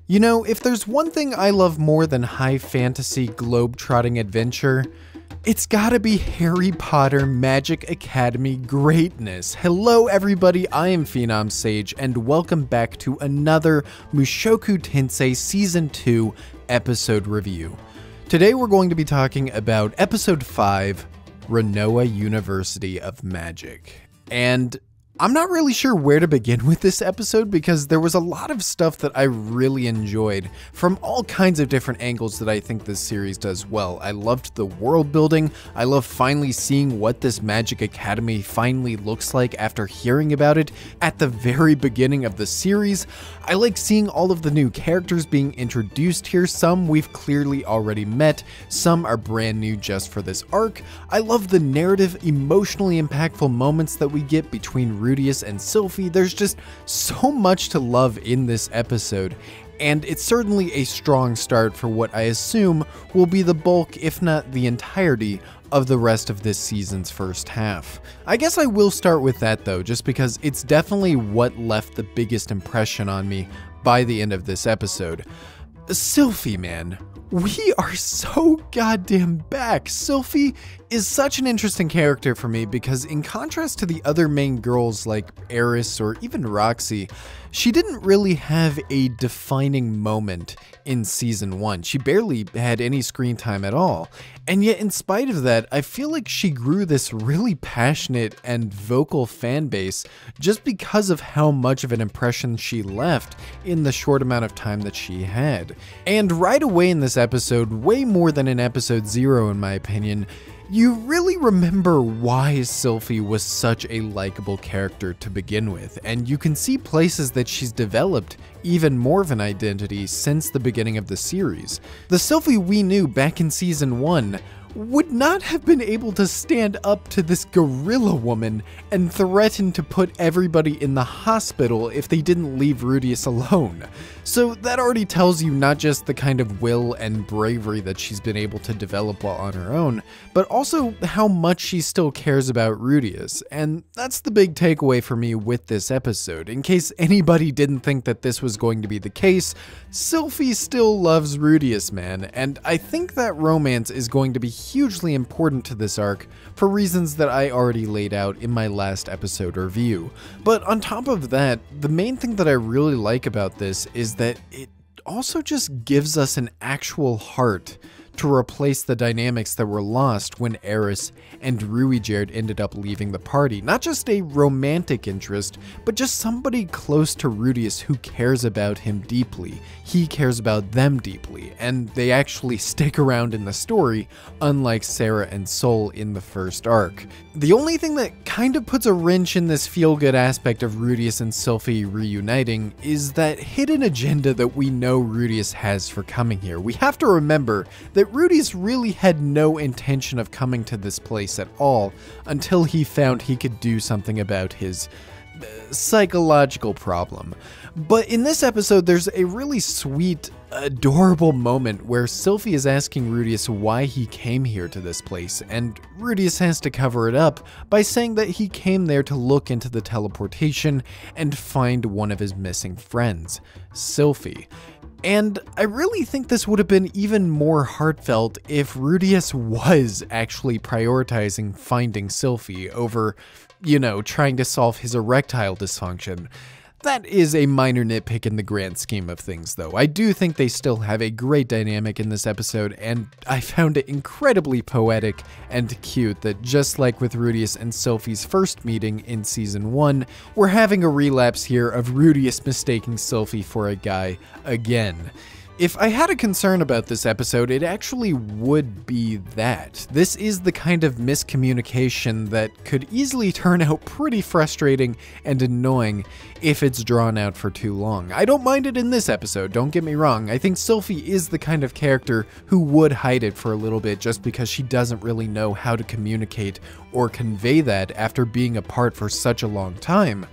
You know, if there's one thing I love more than high fantasy globe-trotting adventure, it's gotta be Harry Potter Magic Academy greatness. Hello everybody, I am Phenom Sage, and welcome back to another Mushoku Tensei Season 2 episode review. Today we're going to be talking about Episode 5, Rinoa University of Magic. And I'm not really sure where to begin with this episode because there was a lot of stuff that I really enjoyed from all kinds of different angles that I think this series does well. I loved the world building. I love finally seeing what this Magic Academy finally looks like after hearing about it at the very beginning of the series. I like seeing all of the new characters being introduced here. Some we've clearly already met, some are brand new just for this arc. I love the narrative, emotionally impactful moments that we get between Rudeus and Sylphie. There's just so much to love in this episode, and it's certainly a strong start for what I assume will be the bulk, if not the entirety, of the rest of this season's first half. I guess I will start with that though, just because it's definitely what left the biggest impression on me by the end of this episode. Sylphie, man. We are so goddamn back. Sylphie is such an interesting character for me because in contrast to the other main girls like Eris or even Roxy, she didn't really have a defining moment in Season 1. She barely had any screen time at all. And yet in spite of that, I feel like she grew this really passionate and vocal fan base just because of how much of an impression she left in the short amount of time that she had. And right away in this episode, way more than in episode 0 in my opinion, you really remember why Sylphie was such a likable character to begin with, and you can see places that she's developed even more of an identity since the beginning of the series. The Sylphie we knew back in Season 1 would not have been able to stand up to this gorilla woman and threaten to put everybody in the hospital if they didn't leave Rudeus alone. So that already tells you not just the kind of will and bravery that she's been able to develop while on her own, but also how much she still cares about Rudeus. And that's the big takeaway for me with this episode. In case anybody didn't think that this was going to be the case, Sylphie still loves Rudeus, man, and I think that romance is going to be hugely important to this arc for reasons that I already laid out in my last episode review. But on top of that, the main thing that I really like about this is that it also just gives us an actual heart to replace the dynamics that were lost when Eris and Ruijerd ended up leaving the party. Not just a romantic interest, but just somebody close to Rudeus who cares about him deeply. He cares about them deeply, and they actually stick around in the story, unlike Sarah and Sol in the first arc. The only thing that kind of puts a wrench in this feel-good aspect of Rudeus and Sylphie reuniting is that hidden agenda that we know Rudeus has for coming here. We have to remember that Rudeus really had no intention of coming to this place at all until he found he could do something about his psychological problem. But in this episode, there's a really sweet, adorable moment where Sylphie is asking Rudeus why he came here to this place, and Rudeus has to cover it up by saying that he came there to look into the teleportation and find one of his missing friends, Sylphie. And I really think this would have been even more heartfelt if Rudeus was actually prioritizing finding Sylphie over, you know, trying to solve his erectile dysfunction. That is a minor nitpick in the grand scheme of things, though. I do think they still have a great dynamic in this episode, and I found it incredibly poetic and cute that just like with Rudeus and Sylphie's first meeting in Season 1, we're having a relapse here of Rudeus mistaking Sylphie for a guy again. If I had a concern about this episode, it actually would be that. This is the kind of miscommunication that could easily turn out pretty frustrating and annoying if it's drawn out for too long. I don't mind it in this episode, don't get me wrong. I think Sylphie is the kind of character who would hide it for a little bit just because she doesn't really know how to communicate or convey that after being apart for such a long time.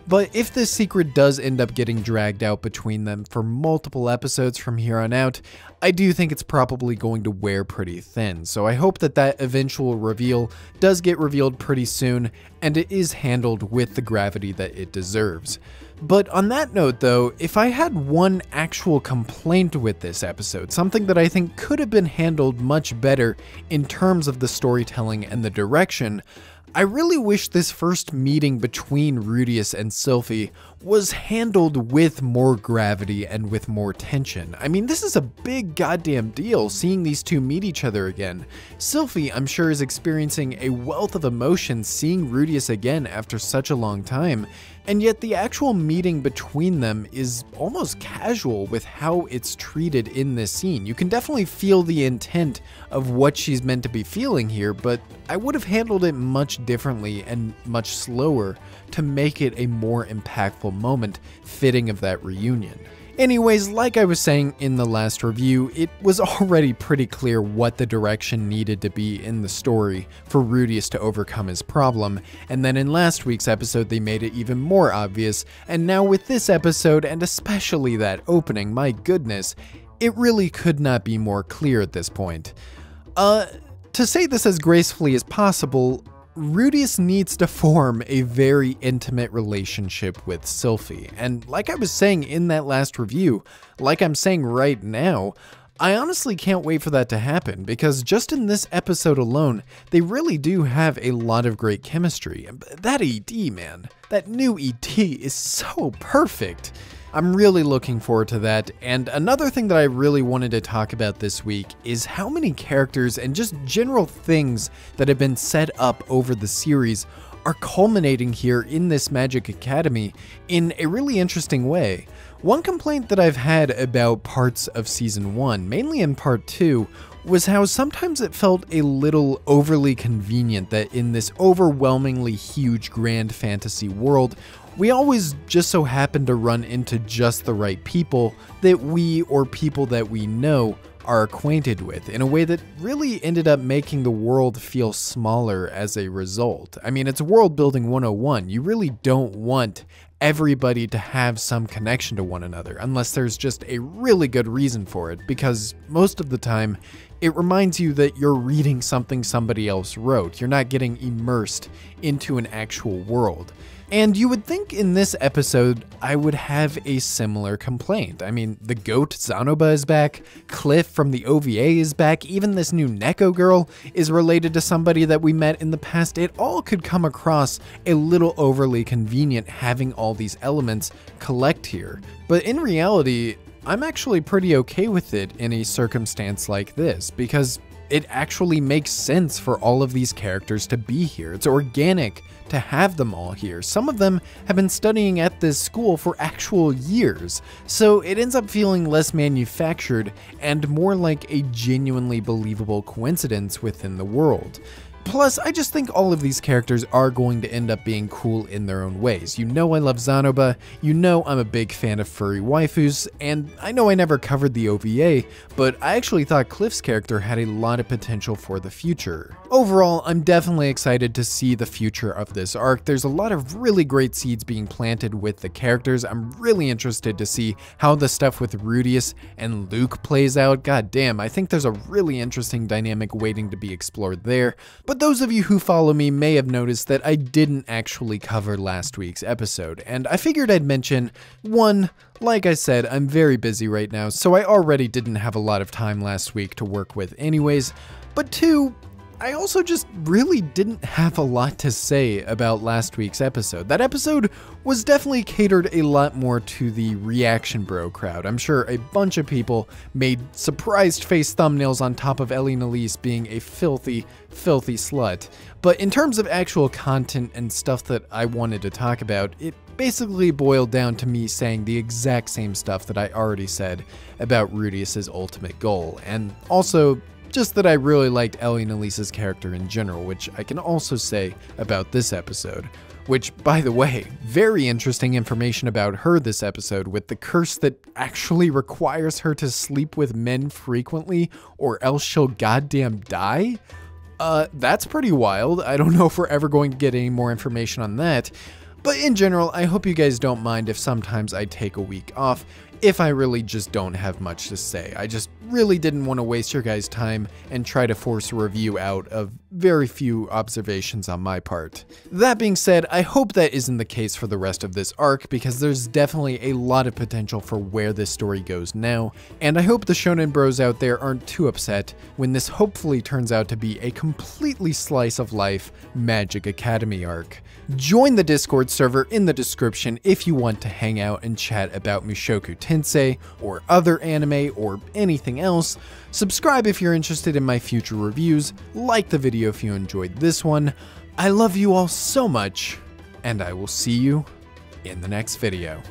But if this secret does end up getting dragged out between them for multiple episodes from here on out, I do think it's probably going to wear pretty thin. So I hope that that eventual reveal does get revealed pretty soon, and it is handled with the gravity that it deserves. But on that note though, if I had one actual complaint with this episode, something that I think could have been handled much better in terms of the storytelling and the direction, I really wish this first meeting between Rudeus and Sylphie was handled with more gravity and with more tension. I mean, this is a big goddamn deal, seeing these two meet each other again. Sylphie, I'm sure, is experiencing a wealth of emotions seeing Rudeus again after such a long time, and yet the actual meeting between them is almost casual with how it's treated in this scene. You can definitely feel the intent of what she's meant to be feeling here, but I would have handled it much differently and much slower to make it a more impactful moment fitting of that reunion. Anyways, like I was saying in the last review, it was already pretty clear what the direction needed to be in the story for Rudeus to overcome his problem, and then in last week's episode they made it even more obvious, and now with this episode, and especially that opening, my goodness, it really could not be more clear at this point. To say this as gracefully as possible, Rudeus needs to form a very intimate relationship with Sylphie, and like I was saying in that last review, like I'm saying right now, I honestly can't wait for that to happen, because just in this episode alone, they really do have a lot of great chemistry. That ED, man, that new ED is so perfect. I'm really looking forward to that, and another thing that I really wanted to talk about this week is how many characters and just general things that have been set up over the series are culminating here in this Magic Academy in a really interesting way. One complaint that I've had about parts of Season 1, mainly in Part 2, was how sometimes it felt a little overly convenient that in this overwhelmingly huge grand fantasy world, we always just so happen to run into just the right people that we or people that we know are acquainted with in a way that really ended up making the world feel smaller as a result. I mean, it's world building 101. You really don't want everybody to have some connection to one another unless there's just a really good reason for it, because most of the time it reminds you that you're reading something somebody else wrote. You're not getting immersed into an actual world. And you would think in this episode, I would have a similar complaint. I mean, the goat Zanoba is back, Cliff from the OVA is back, even this new Neko girl is related to somebody that we met in the past. It all could come across a little overly convenient having all these elements collect here. But in reality, I'm actually pretty okay with it in a circumstance like this, because it actually makes sense for all of these characters to be here. It's organic to have them all here. Some of them have been studying at this school for actual years, so it ends up feeling less manufactured and more like a genuinely believable coincidence within the world. Plus, I just think all of these characters are going to end up being cool in their own ways. You know I love Zanoba, you know I'm a big fan of furry waifus, and I know I never covered the OVA, but I actually thought Cliff's character had a lot of potential for the future. Overall, I'm definitely excited to see the future of this arc. There's a lot of really great seeds being planted with the characters. I'm really interested to see how the stuff with Rudeus and Luke plays out. God damn, I think there's a really interesting dynamic waiting to be explored there. But those of you who follow me may have noticed that I didn't actually cover last week's episode, and I figured I'd mention, one, like I said, I'm very busy right now, so I already didn't have a lot of time last week to work with anyways, but two, I also just really didn't have a lot to say about last week's episode. That episode was definitely catered a lot more to the reaction bro crowd. I'm sure a bunch of people made surprised face thumbnails on top of Ellie Nalise being a filthy, filthy slut. But in terms of actual content and stuff that I wanted to talk about, it basically boiled down to me saying the exact same stuff that I already said about Rudeus's ultimate goal, and also just that I really liked Ellie Nalise's character in general, which I can also say about this episode. Which, by the way, very interesting information about her this episode, with the curse that actually requires her to sleep with men frequently or else she'll goddamn die? That's pretty wild. I don't know if we're ever going to get any more information on that. But in general, I hope you guys don't mind if sometimes I take a week off if I really just don't have much to say. I just really didn't want to waste your guys' time and try to force a review out of very few observations on my part. That being said, I hope that isn't the case for the rest of this arc, because there's definitely a lot of potential for where this story goes now, and I hope the shonen bros out there aren't too upset when this hopefully turns out to be a completely slice of life Magic Academy arc. Join the Discord server in the description if you want to hang out and chat about Mushoku Tensei, or other anime, or anything else. Subscribe if you're interested in my future reviews, like the video if you enjoyed this one. I love you all so much, and I will see you in the next video.